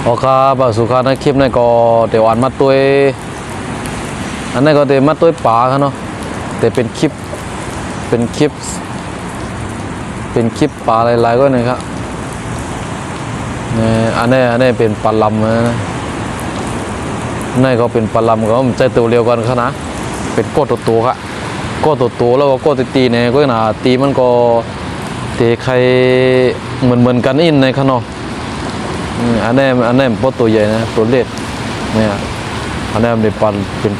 โอเคบาสุขาในคลิปนี้ก็เดี๋ยวอ่านมาตัวอันนี้ก็เดี๋ยวมาตัวป่าครับเนาะแต่เป็นคลิปเป็นคลิปเป็นคลิปป่าหลายๆก็นี่ครับนี่อันนี้เป็นปลาลำนะนี่ก็เป็นปลาลำก็มันใจตัวเดียวกันครับนะเป็นก้ตัวตัวครับก้ตัวตัวแล้วก็ก้ตีเนี่ยก็น่าตีมันก็ตีใครเหมือนกันอินในขนมอันนี้พอตัวใหญ่นะตัวเล็กเนี่ยอันนี้เป็น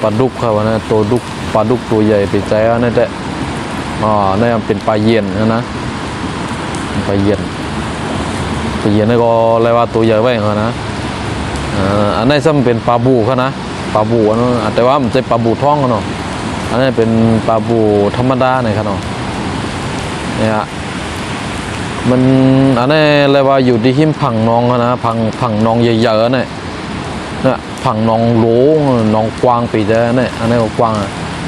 ปลาดุกครับนะตัวดุกปลาดุกตัวใหญ่ไปใจอันนี้แต่นี่เป็นปลาเย็นนะปลาเย็นนี่ก็เรียกว่าตัวใหญ่ไว้ครับนะอันนี้ซ้ำเป็นปลาบูครับนะปลาบูนะแต่ว่ามันจะปลาบูท้องครับเนาะอันนี้เป็นปลาบูธรรมดาเนี่ยครับเนาะเนี่ยมันอันนี้เรียกว่าอยู่ที่หิมผังนองนะผังนองใหญ่ๆเนี่ยผังนองโหลงนองกวางปีเจเนี่ยอันนี้ก็กวาง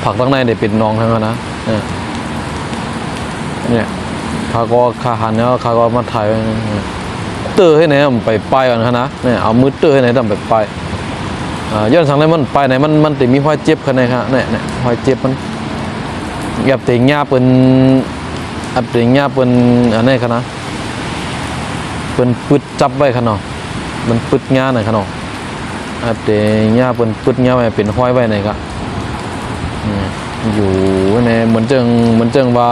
ผักตั้งในเดี๋ยวเป็นนองทั้งนั้นนะเนี่ยข้าก็ข้าหันเนี่ยข้าก็มาถ่ายเตอให้ไหนมันไปก่อนนะเนี่ยเอามือเตอให้ไหนทำไปย้อนสั่งเลยมันไปไหนมันติมีห้อยเจ็บกันไหนครับเนี่ยห้อยเจ็บมันแอบติงหญ้าเป็นอับติงหญ้าเป็นอันนี้ครับนะเป็นปึดจับไว้ครับเนาะมันปึดหญ้าหน่อยครับเนาะอับติงหญ้าเป็นปึดหญ้าไว้เป็นห้อยไว้ไหนครับอยู่ในเหมือนจังว่า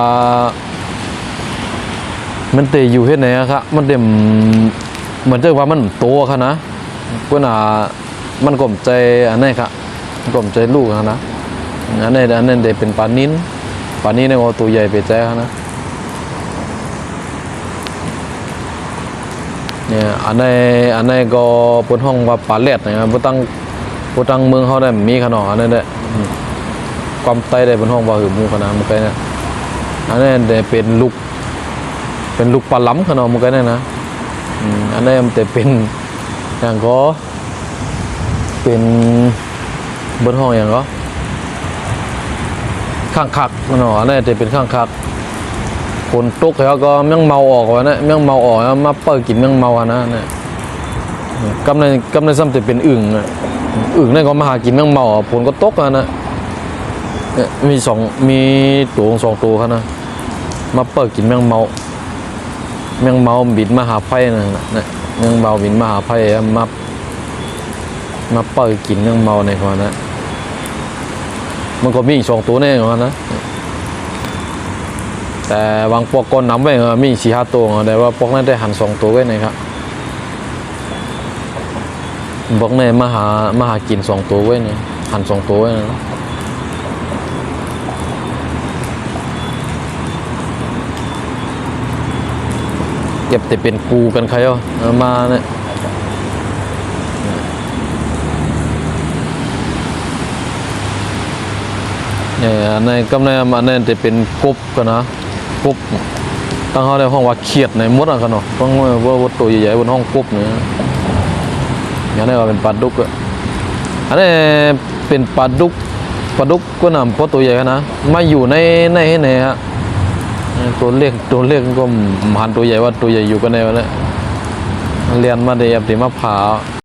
มันเตะอยู่ที่ไหนครับมันเต็มเหมือนจังว่ามันโตครับนะเพื่อนมันกลมใจอันนี้ครับกลมใจลูกครับนะอันนี้เด็กเป็นปลานิ้นเนี่ยก็ตัวใหญ่ไปใจครับนะเนี่ยอันนี้ก็เป็นห้องว่าปลาเล็ดนะครับผู้ตั้งเมืองเขาได้มีขนาดอันนี้ได้ความไตได้เป็นห้องว่าหือมูขนาดมันไกเนี่ยอันนี้ได้เป็นลูกปลาล้ำขนาดมันไกเนี่ยนะอันนี้มันแต่เป็นอย่างก็เป็นบนห้องอย่างก็ข้างคักขนาดอันนี้จะเป็นข้างคักคนตกแล้วก็เมี่ยงเมาออกวะเนี่ยเมี่ยงเมาออกมาเปิดกินเมี่ยงเมาอ่ะนะเนี่ยกำในซ้ำจะเป็นอึ่งเนี่ยก็มาหากินเมี่ยงเมาผลก็ตกอ่ะนะมีตัวสองตัวครับนะมาเปิดกินเมี่ยงเมาบินมาหาไผ่นะเมี่ยงเมาบินมาหาไผ่มาเปิดกินเมี่ยงเมาในคนนะมันก็มีอีกสองตัวแน่คนนะแต่บางพวกก้นน้ำไว้มี4-5 ตัวแต่ว่าพวกนั้นได้หัน2 ตัวไว้นะครับพวกนี้มาหากิน2 ตัวไว้เนี่ยหัน2 ตัวไว้นะเก็บแต่เป็นกูกันใครมาเนี่ยอันนี้ก็ในอันนี้จะเป็นกบกันนะกบตั้งเขาในห้องว่าเขียดในมดอ่ะกันเนาะต้องว่าตัวใหญ่ๆบนห้องกบเนี่ยอย่างนี้ก็เป็นปลาดุกอ่ะอันนี้เป็นปลาดุกก็นำเพราะตัวใหญ่นะมาอยู่ในให้ไหนฮะตัวเล็กก็หันตัวใหญ่ว่าตัวใหญ่อยู่กันในวันนี้เรียนมาเดียบดีมาผ่า